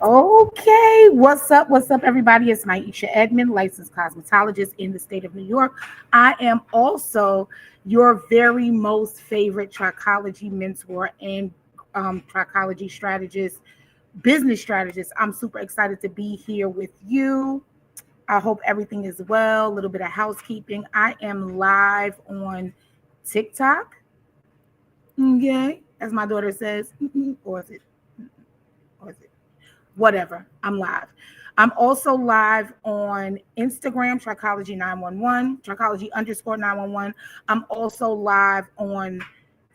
Okay, what's up? What's up, everybody? It's Maisha Edmond, licensed cosmetologist in the state of New York. I am also your very most favorite trichology mentor and trichology strategist, business strategist. I'm super excited to be here with you. I hope everything is well. A little bit of housekeeping. I am live on TikTok, okay, as my daughter says, or is it, or is it? Whatever. I'm live. I'm also live on Instagram, Trichology 911, Trichology underscore 911. I'm also live on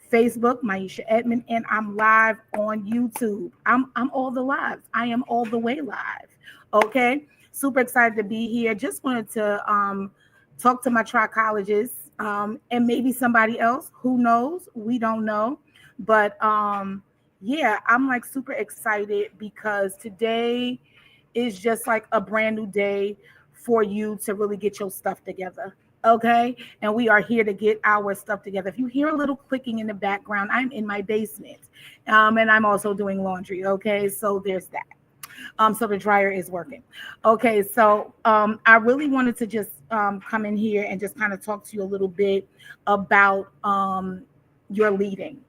Facebook, Maisha Edmond, and I'm live on YouTube. I'm all the lives. I am all the way live. Okay. Super excited to be here. Just wanted to talk to my trichologists and maybe somebody else. Who knows? We don't know. But yeah, I'm like super excited because today is just like a brand new day for you to really get your stuff together. Okay. And we are here to get our stuff together. If you hear a little clicking in the background, I'm in my basement and I'm also doing laundry. Okay. So there's that. So the dryer is working. Okay. So I really wanted to just come in here and just kind of talk to you a little bit about your leading.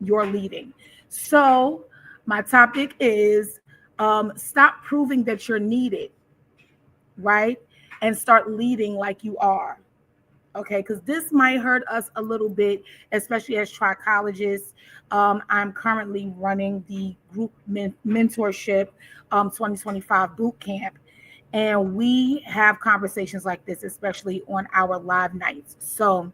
Your leading. So my topic is stop proving that you're needed, right? And start leading like you are. Okay, because this might hurt us a little bit, especially as trichologists. I'm currently running the group mentorship 2025 boot camp, and we have conversations like this, especially on our live nights. So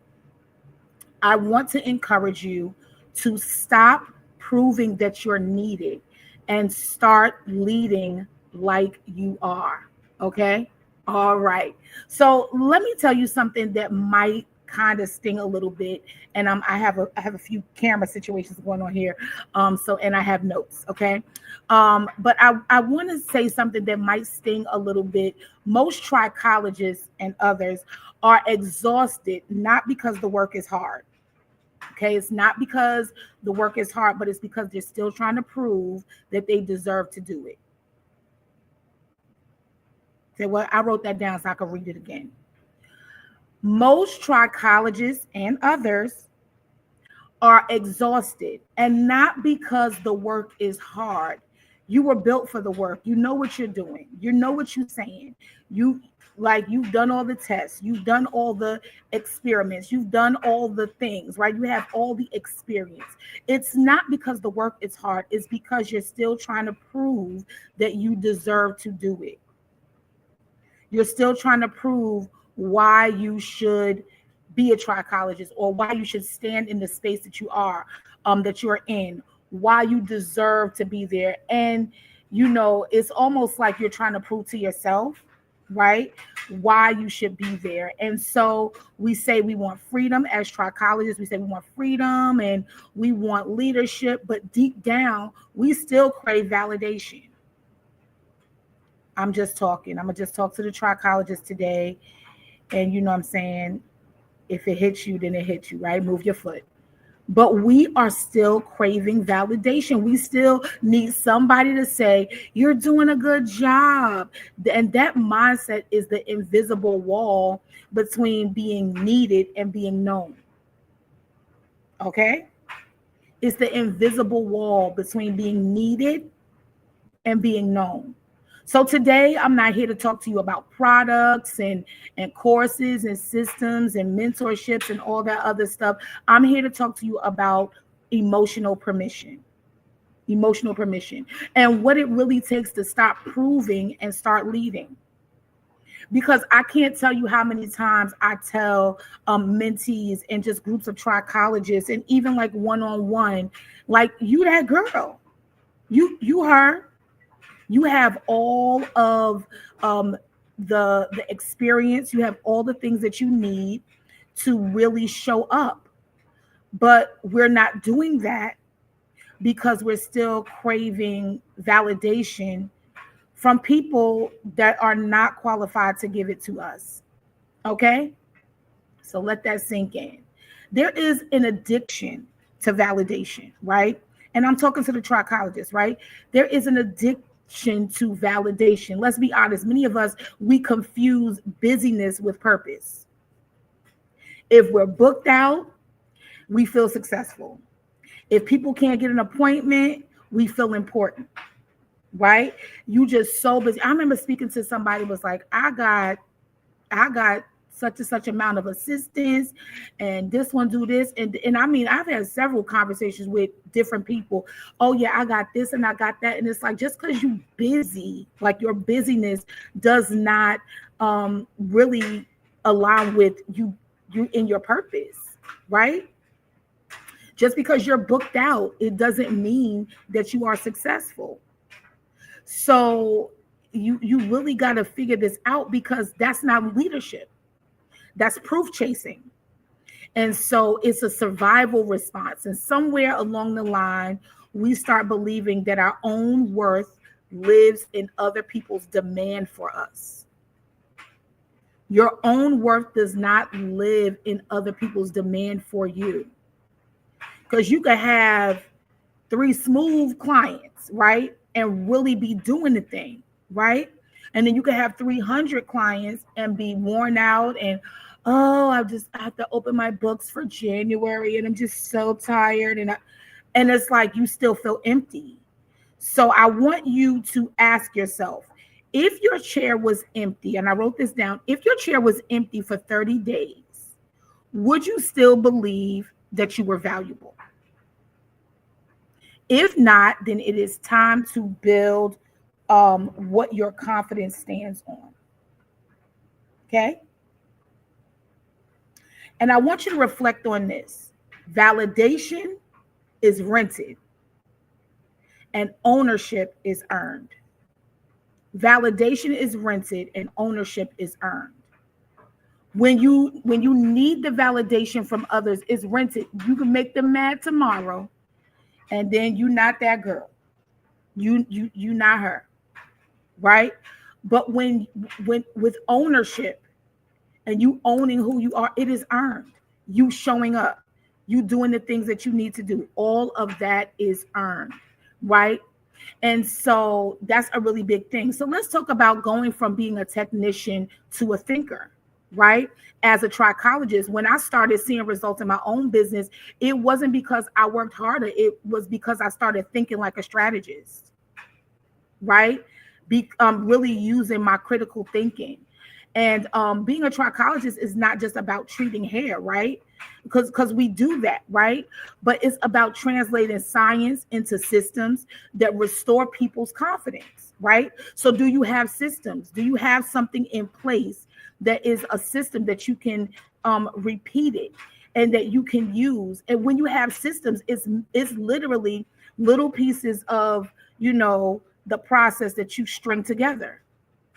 I want to encourage you to stop proving that you're needed and start leading like you are. Okay. All right. So let me tell you something that might kind of sting a little bit. And I have a few camera situations going on here. So and I have notes. Okay. But I want to say something that might sting a little bit. Most trichologists and others are exhausted, not because the work is hard. Okay, it's not because the work is hard, but it's because they're still trying to prove that they deserve to do it. Okay, well, I wrote that down so I could read it again. Most trichologists and others are exhausted, and not because the work is hard. You were built for the work. You know what you're doing. You know what you're saying. You you've done all the tests. You've done all the experiments. You've done all the things, right? You have all the experience. It's not because the work is hard. It's because you're still trying to prove that you deserve to do it. You're still trying to prove why you should be a trichologist or why you should stand in the space that you are, that you're in, why you deserve to be there. And, it's almost like you're trying to prove to yourself, right, why you should be there. And so we say we want freedom as trichologists. We say we want freedom and we want leadership, but deep down, we still crave validation. I'm just talking. I'm gonna just talk to the trichologist today. And you know what I'm saying? If it hits you, then it hits you, right? Move your foot. But we are still craving validation. We still need somebody to say, you're doing a good job. And that mindset is the invisible wall between being needed and being known. Okay? It's the invisible wall between being needed and being known. So today I'm not here to talk to you about products and courses and systems and mentorships and all that other stuff. I'm here to talk to you about emotional permission. Emotional permission and what it really takes to stop proving and start leading. Because I can't tell you how many times I tell mentees and just groups of trichologists and even like one-on-one, like, you that girl, you her. You have all of the experience. You have all the things that you need to really show up. But we're not doing that because we're still craving validation from people that are not qualified to give it to us. Okay? So let that sink in. There is an addiction to validation, right? And I'm talking to the trichologist, right? There is an to validation. Let's be honest. Many of us, we confuse busyness with purpose. If we're booked out, we feel successful. If people can't get an appointment, we feel important, right? You just so busy. I remember speaking to somebody who was like, I got such and such amount of assistance, and this one do this. And I mean, I've had several conversations with different people. Oh yeah, I got this and I got that. And it's like, just because you busy, like your busyness does not really align with you in your purpose, right? Just because you're booked out, it doesn't mean that you are successful. So you really got to figure this out, because that's not leadership. That's proof chasing. And so it's a survival response. And somewhere along the line, we start believing that our own worth lives in other people's demand for us. Your own worth does not live in other people's demand for you. Because you could have 3 smooth clients, right? And really be doing the thing, right? And then you could have 300 clients and be worn out and, oh, I have to open my books for January and I'm just so tired. And it's like you still feel empty. So I want you to ask yourself, if your chair was empty, and I wrote this down, if your chair was empty for 30 days, would you still believe that you were valuable? If not, then it is time to build what your confidence stands on. Okay? And I want you to reflect on this. Validation is rented and ownership is earned. Validation is rented and ownership is earned. When you need the validation from others, it's rented. You can make them mad tomorrow, and then you're not that girl. You not her, right? But when with ownership and you owning who you are, it is earned. You showing up, you doing the things that you need to do. All of that is earned, right? And so that's a really big thing. So let's talk about going from being a technician to a thinker, right? As a trichologist, when I started seeing results in my own business, it wasn't because I worked harder. It was because I started thinking like a strategist, right? Really using my critical thinking. And being a trichologist is not just about treating hair, right? Because we do that, right? But it's about translating science into systems that restore people's confidence, right? So do you have systems? Do you have something in place that is a system that you can repeat it and that you can use? And when you have systems, it's literally little pieces of, the process that you string together,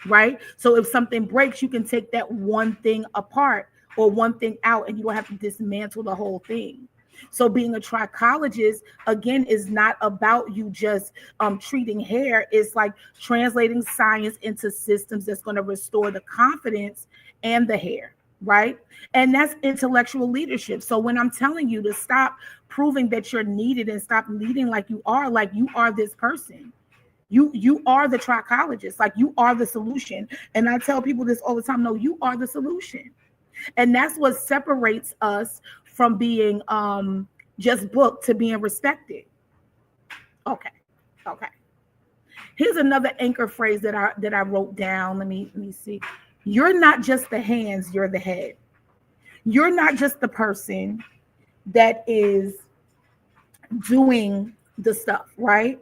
right? So if something breaks, you can take that one thing apart or one thing out, and you don't have to dismantle the whole thing. So being a trichologist, again, is not about you just treating hair. It's like translating science into systems that's going to restore the confidence and the hair, right? And that's intellectual leadership. So when I'm telling you to stop proving that you're needed and stop leading like you are this person. You are the trichologist, like you are the solution. And I tell people this all the time. No, you are the solution. And that's what separates us from being just booked to being respected. Okay. Here's another anchor phrase that I wrote down. Let me see. You're not just the hands, you're the head. You're not just the person that is doing the stuff, right?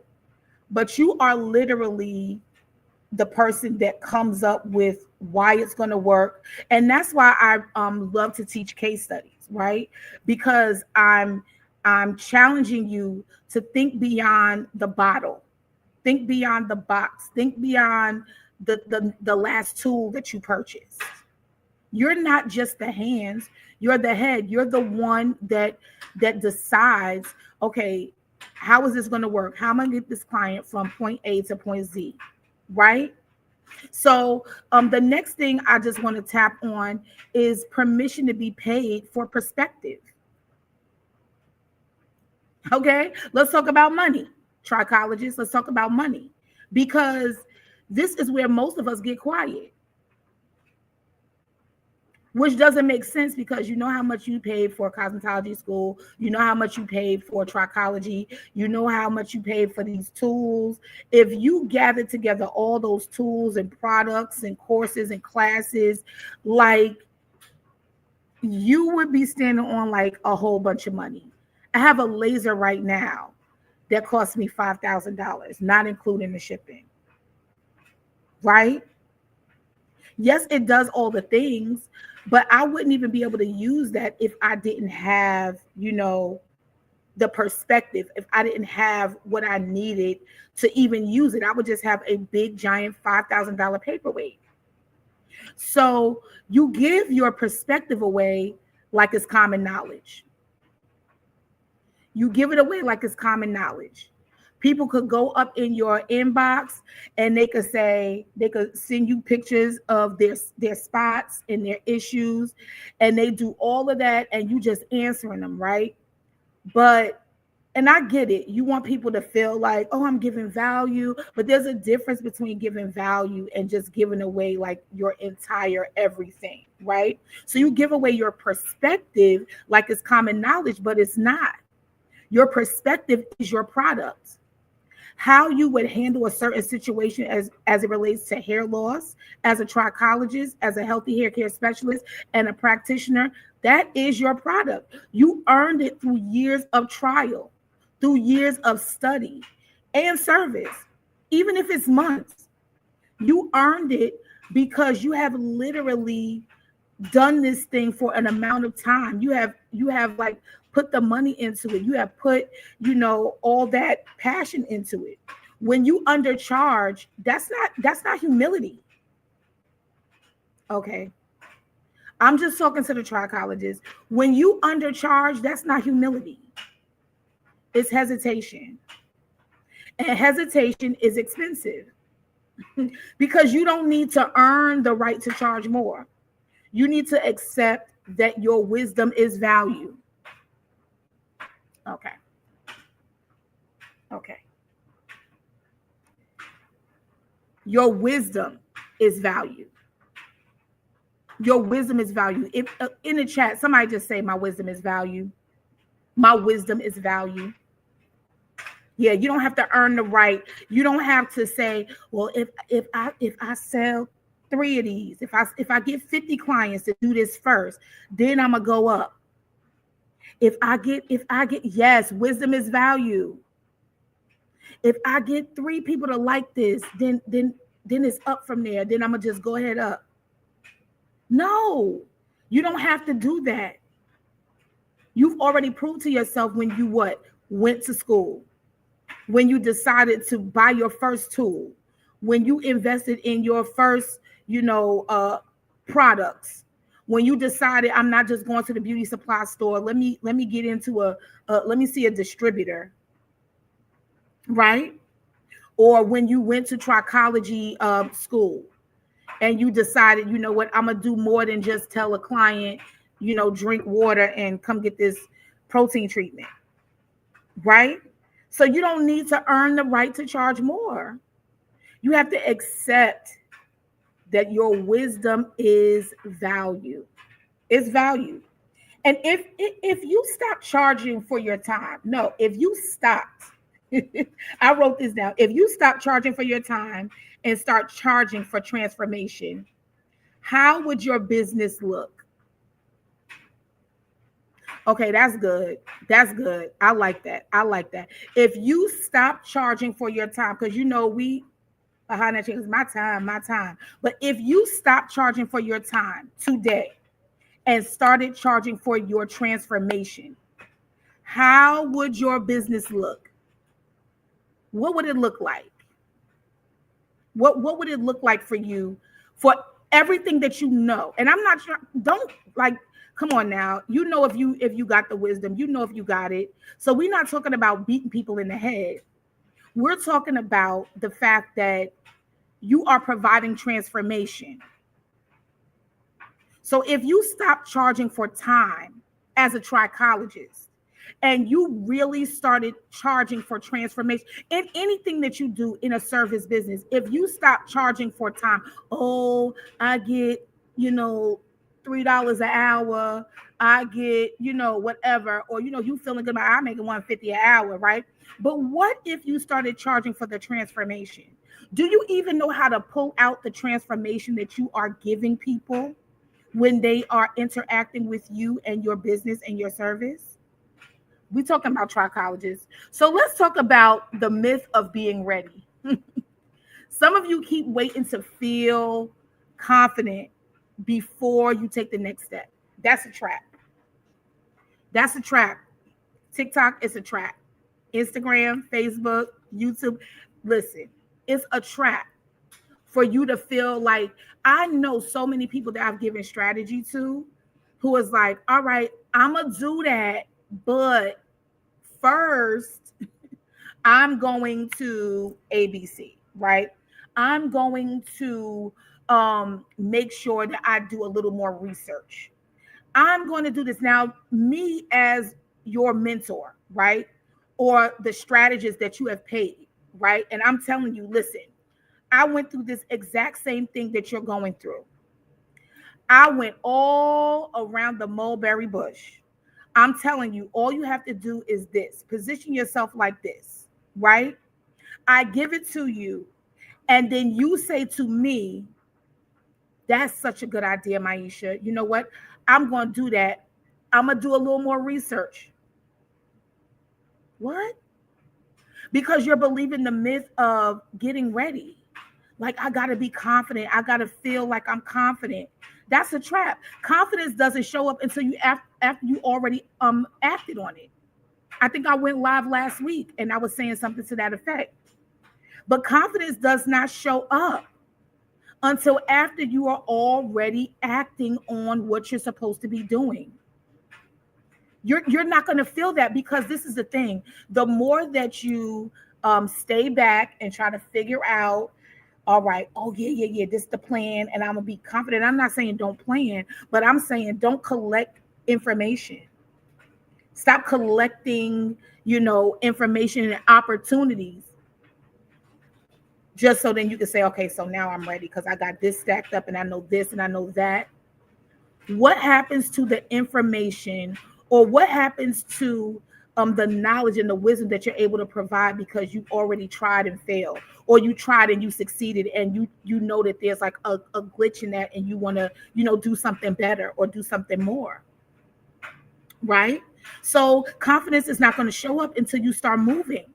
But you are literally the person that comes up with why it's going to work. And that's why I love to teach case studies, right? Because I'm challenging you to think beyond the bottle, think beyond the box, think beyond the last tool that you purchased. You're not just the hands, you're the head. You're the one that decides, okay, how is this going to work? How am I going to get this client from point A to point Z, right? So the next thing I just want to tap on is permission to be paid for perspective. Okay, let's talk about money. Trichologists, let's talk about money. because this is where most of us get quiet, which doesn't make sense because you know how much you paid for cosmetology school, you know how much you paid for trichology, you know how much you paid for these tools. If you gather together all those tools and products and courses and classes, like, you would be standing on like a whole bunch of money. I have a laser right now that cost me $5,000, not including the shipping, right? Yes, it does all the things, but I wouldn't even be able to use that if I didn't have, the perspective, if I didn't have what I needed to even use it. I would just have a big, giant $5,000 paperweight. So you give your perspective away like it's common knowledge. You give it away like it's common knowledge. People could go up in your inbox and they could send you pictures of their spots and their issues, and they do all of that and you just answering them, right? But, and I get it, you want people to feel like, oh, I'm giving value, but there's a difference between giving value and just giving away like your entire everything, right? So you give away your perspective like it's common knowledge, but it's not. Your perspective is your product. How you would handle a certain situation as it relates to hair loss, as a trichologist, as a healthy hair care specialist, and a practitioner, that is your product. You earned it through years of trial, through years of study and service, even if it's months. You earned it because you have literally done this thing for an amount of time. You have like put the money into it. You have put, all that passion into it. When you undercharge, that's not humility. Okay. I'm just talking to the trichologists. When you undercharge, that's not humility. It's hesitation. And hesitation is expensive because you don't need to earn the right to charge more. You need to accept that your wisdom is value. Okay. Okay. Your wisdom is value. Your wisdom is value. If in the chat, somebody just say, my wisdom is value. My wisdom is value. Yeah, you don't have to earn the right. You don't have to say, well, if I sell 3 of these, if I get 50 clients to do this first, then I'm gonna go up. If I get, yes, wisdom is value. If I get 3 people to like this, then it's up from there. Then I'm gonna just go ahead up. No, you don't have to do that. You've already proved to yourself when you went to school, when you decided to buy your first tool, when you invested in your first, products, when you decided, I'm not just going to the beauty supply store. Let me get into let me see a distributor, right? Or when you went to trichology school and you decided, you know what, I'm gonna do more than just tell a client, drink water and come get this protein treatment, right? So you don't need to earn the right to charge more. You have to accept that your wisdom is value. It's value. And if you stop charging for your time, no, if you stopped, I wrote this down. If you stop charging for your time and start charging for transformation, how would your business look? Okay, that's good. That's good. I like that. I like that. If you stop charging for your time, because we behind that change, my time. But if you stop charging for your time today and started charging for your transformation, how would your business look? What would it look like? What would it look like for you for everything that you know? And I'm not sure, don't like, come on now. If you got the wisdom, if you got it. So we're not talking about beating people in the head. We're talking about the fact that you are providing transformation. So if you stop charging for time as a trichologist and you really started charging for transformation in anything that you do in a service business, if you stop charging for time, oh, I get, $3 an hour, I get, whatever, or you feeling good about, I'm making 150 an hour, right? But what if you started charging for the transformation? Do you even know how to pull out the transformation that you are giving people when they are interacting with you and your business and your service? We're talking about trichologists. So let's talk about the myth of being ready. Some of you keep waiting to feel confident before you take the next step. That's a trap. That's a trap. TikTok is a trap. Instagram, Facebook, YouTube. Listen, it's a trap for you to feel like, I know so many people that I've given strategy to who is like, all right, I'm going to do that. But first, I'm going to ABC, right? I'm going to make sure that I do a little more research. I'm going to do this. Now, me as your mentor, right? Or the strategist that you have paid, right? And I'm telling you, listen, I went through this exact same thing that you're going through. I went all around the mulberry bush. I'm telling you, all you have to do is this. Position yourself like this, right? I give it to you, and then you say to me, that's such a good idea, Maisha. You know what? I'm going to do that. I'm going to do a little more research. What? Because you're believing the myth of getting ready. Like, I got to be confident. I got to feel like I'm confident. That's a trap. Confidence doesn't show up until you after you already acted on it. I think I went live last week and I was saying something to that effect. But confidence does not show up until after you are already acting on what you're supposed to be doing. You're not going to feel that, because this is the thing. The more that you stay back and try to figure out, all right, oh yeah, this is the plan, and I'm gonna be confident. I'm not saying don't plan, but I'm saying don't collect information. Stop collecting, information and opportunities just so then you can say, okay, so now I'm ready because I got this stacked up and I know this and I know that. What happens to the information, or what happens to the knowledge and the wisdom that you're able to provide because you already tried and failed, or you tried and you succeeded, and you know that there's like a glitch in that, and you want to do something better or do something more, right? So confidence is not going to show up until you start moving.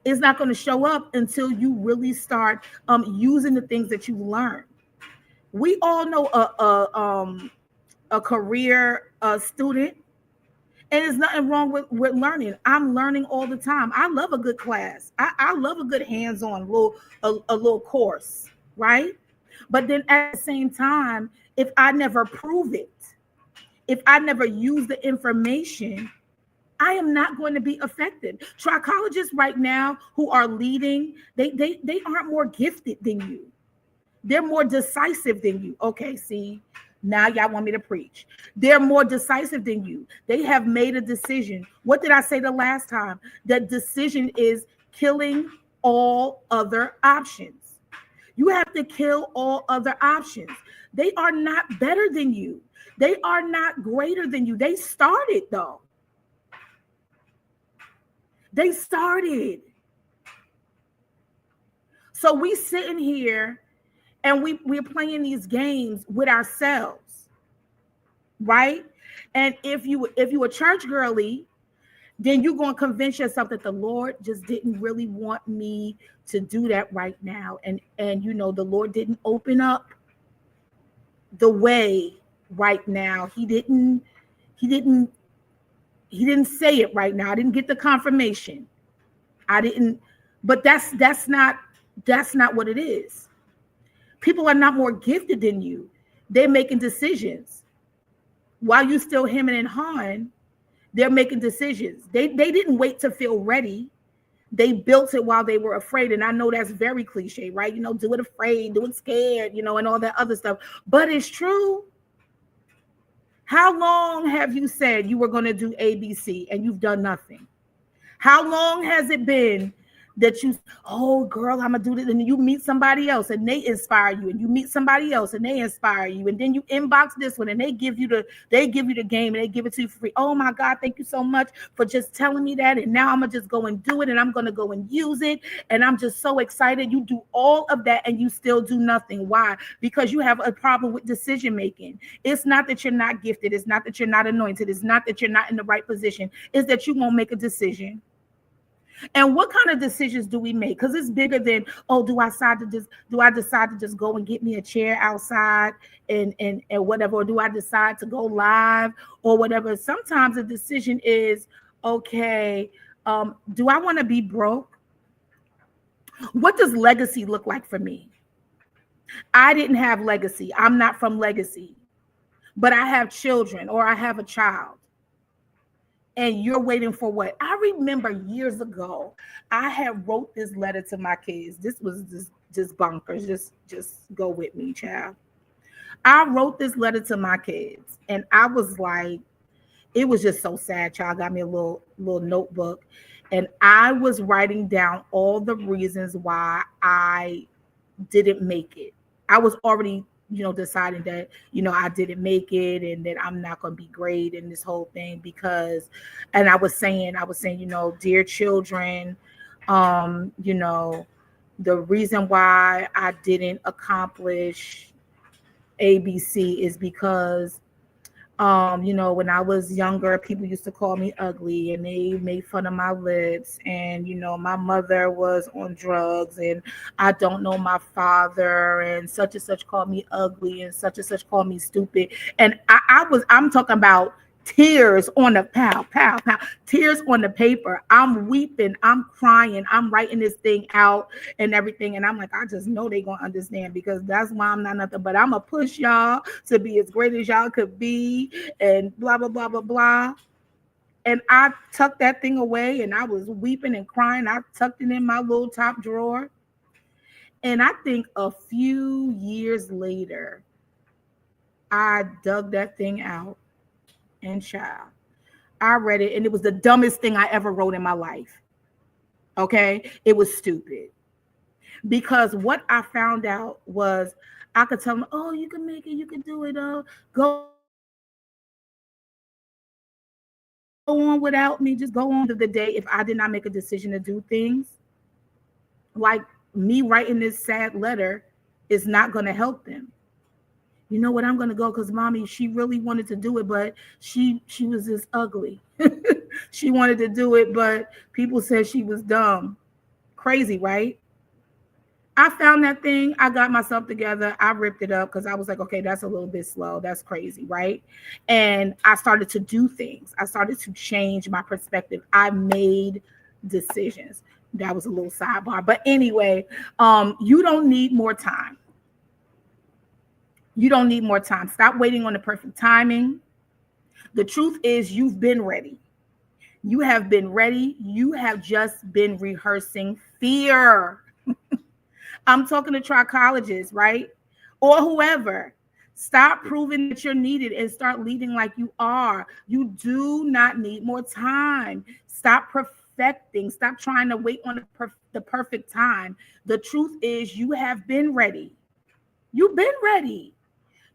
It's not going to show up until you really start using the things that you learned. We all know a career student, and there's nothing wrong with learning. I'm learning all the time. I love a good class. I love a good hands-on a little course, right? But then at the same time, if I never prove it, if I never use the information, I am not going to be effective. Trichologists right now who are leading, they aren't more gifted than you. They're more decisive than you. Okay, see, now y'all want me to preach. They're more decisive than you. They have made a decision. What did I say the last time? The decision is killing all other options. You have to kill all other options. They are not better than you. They are not greater than you. They started though. They started. So we sitting here and we're playing these games with ourselves, right? And if you a church girly, then you're going to convince yourself that the Lord just didn't really want me to do that right now. And the Lord didn't open up the way right now. He didn't say it right now. I didn't get the confirmation. But that's not what it is. People are not more gifted than you. They're making decisions. While you still hemming and hawing, they're making decisions. They didn't wait to feel ready. They built it while they were afraid. And I know that's very cliche, right? Do it afraid, do it scared, and all that other stuff. But it's true. How long have you said you were going to do ABC and you've done nothing? How long has it been that you, oh girl, I'm gonna do this, and you meet somebody else and they inspire you, and you meet somebody else and they inspire you, and then you inbox this one and they give you the game and they give it to you for free. Oh my God, thank you so much for just telling me that. And now I'm gonna just go and do it, and I'm gonna go and use it. And I'm just so excited. You do all of that and you still do nothing. Why? Because you have a problem with decision making. It's not that you're not gifted, it's not that you're not anointed, it's not that you're not in the right position, it's that you won't make a decision. And what kind of decisions do we make? Because it's bigger than, oh, do I decide to just go and get me a chair outside and whatever, or do I decide to go live or whatever? Sometimes the decision is, okay, do I want to be broke? What does legacy look like for me? I didn't have legacy. I'm not from legacy, but I have children, or I have a child. And you're waiting for what? I remember years ago, I had wrote this letter to my kids. This was just bonkers. Just go with me, child. I wrote this letter to my kids, and I was like, it was just so sad. Child got me a little notebook, and I was writing down all the reasons why I didn't make it. I was already, deciding that, I didn't make it and that I'm not going to be great in this whole thing because, and I was saying, dear children, you know, the reason why I didn't accomplish ABC is because when I was younger, people used to call me ugly and they made fun of my lips. And, my mother was on drugs and I don't know my father, and such called me ugly and such called me stupid. And I'm talking about tears on the tears on the paper. I'm weeping, I'm crying, I'm writing this thing out and everything. And I'm like, I just know they gonna understand because that's why I'm not nothing, but I'm gonna push y'all to be as great as y'all could be and blah, blah, blah, blah, blah. And I tucked that thing away and I was weeping and crying. I tucked it in my little top drawer. And I think a few years later, I dug that thing out. And child, I read it and it was the dumbest thing I ever wrote in my life. Okay. It was stupid because what I found out was I could tell them, oh, you can make it. You can do it. Go on without me. Just go on. Just go on. But at the end of the day, if I did not make a decision to do things like me writing this sad letter is not going to help them. You know what, I'm going to go because mommy, she really wanted to do it, but she was just ugly. She wanted to do it, but people said she was dumb. Crazy, right? I found that thing. I got myself together. I ripped it up because I was like, okay, that's a little bit slow. That's crazy, right? And I started to do things. I started to change my perspective. I made decisions. That was a little sidebar. But anyway, you don't need more time. You don't need more time. Stop waiting on the perfect timing. The truth is, you've been ready. You have been ready. You have just been rehearsing fear. I'm talking to trichologists, right? Or whoever. Stop proving that you're needed and start leading like you are. You do not need more time. Stop perfecting. Stop trying to wait on the perfect time. The truth is, you have been ready. You've been ready.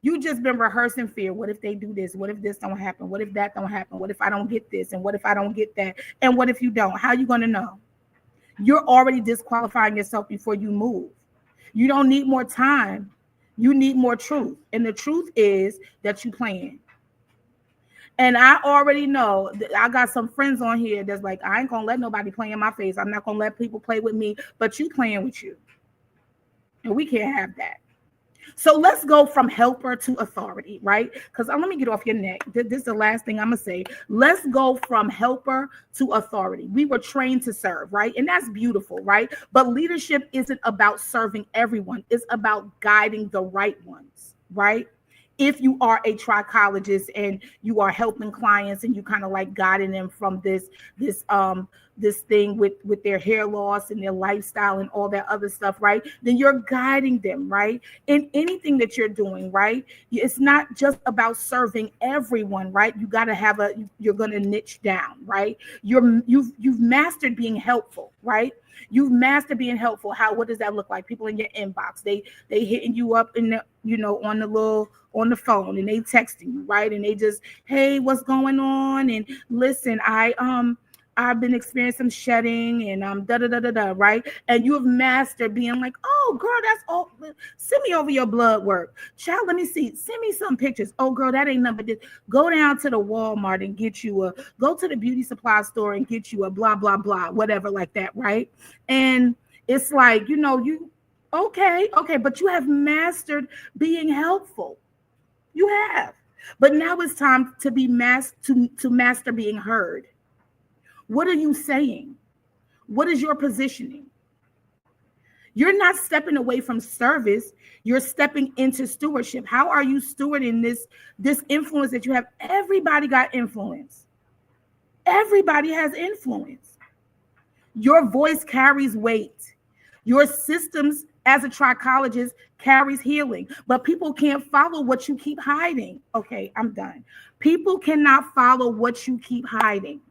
You just been rehearsing fear. What if they do this? What if this don't happen? What if that don't happen? What if I don't get this? And what if I don't get that? And what if you don't? How are you going to know? You're already disqualifying yourself before you move. You don't need more time. You need more truth. And the truth is that you playing. And I already know that I got some friends on here that's like, I ain't going to let nobody play in my face. I'm not going to let people play with me, but you playing with you. And we can't have that. So let's go from helper to authority, right? Because let me get off your neck. This is the last thing I'm going to say. Let's go from helper to authority. We were trained to serve, right? And that's beautiful, right? But leadership isn't about serving everyone. It's about guiding the right ones, right? If you are a trichologist and you are helping clients and you kind of like guiding them from this this thing with their hair loss and their lifestyle and all that other stuff, right? Then you're guiding them, right? In anything that you're doing, right? It's not just about serving everyone, right? You got to have you're going to niche down, right? You've mastered being helpful, right? You've mastered being helpful. What does that look like? People in your inbox, they hitting you up in the, on the phone, and they texting you, right? And they just, hey, what's going on? And listen, I've been experiencing some shedding and da da da da da, right? And you have mastered being like, oh girl, that's all. Send me over your blood work, child. Let me see. Send me some pictures. Oh girl, that ain't nothing. Go down to the Walmart and get you go to the beauty supply store and get you a blah blah blah, whatever like that, right? And it's like, you okay, but you have mastered being helpful. You have. But now it's time to be to master being heard. What are you saying? What is your positioning? You're not stepping away from service. You're stepping into stewardship. How are you stewarding this influence that you have? Everybody got influence. Everybody has influence. Your voice carries weight. Your systems as a trichologist carries healing, but people can't follow what you keep hiding. Okay, I'm done. People cannot follow what you keep hiding.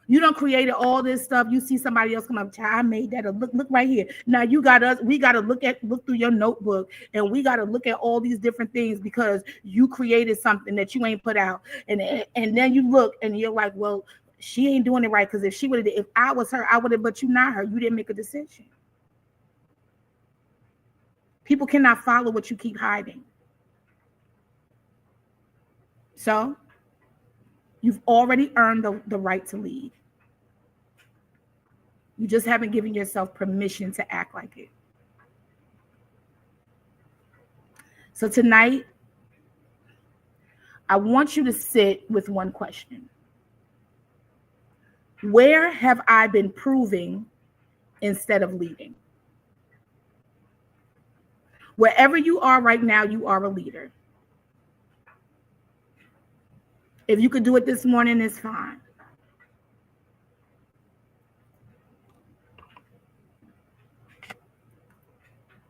You don't create all this stuff. You see somebody else come up, I made that. Look right here. Now we got to look through your notebook, and we got to look at all these different things because you created something that you ain't put out. And then you look and you're like, well, she ain't doing it right, because if I was her, I would have, but you're not her. You didn't make a decision. People cannot follow what you keep hiding. So you've already earned the right to lead. You just haven't given yourself permission to act like it. So tonight, I want you to sit with one question. Where have I been proving instead of leading? Wherever you are right now, you are a leader. If you could do it this morning, it's fine.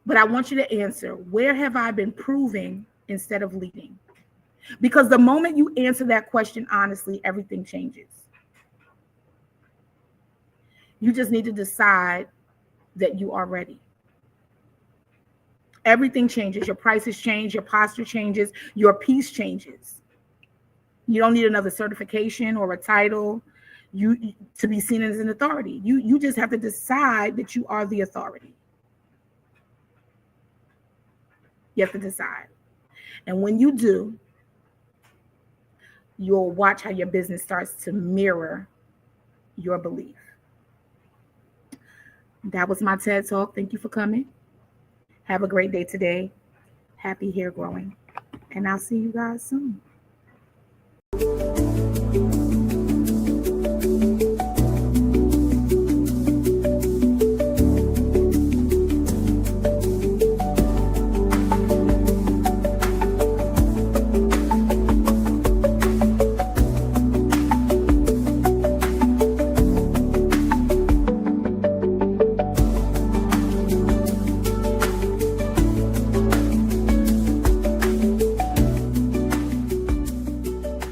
But I want you to answer, where have I been proving instead of leading? Because the moment you answer that question honestly, everything changes. You just need to decide that you are ready. Everything changes. Your prices change, your posture changes, your peace changes. You don't need another certification or a title to be seen as an authority. You just have to decide that you are the authority. You have to decide. And when you do, you'll watch how your business starts to mirror your belief. That was my TED Talk. Thank you for coming. Have a great day today. Happy hair growing. And I'll see you guys soon.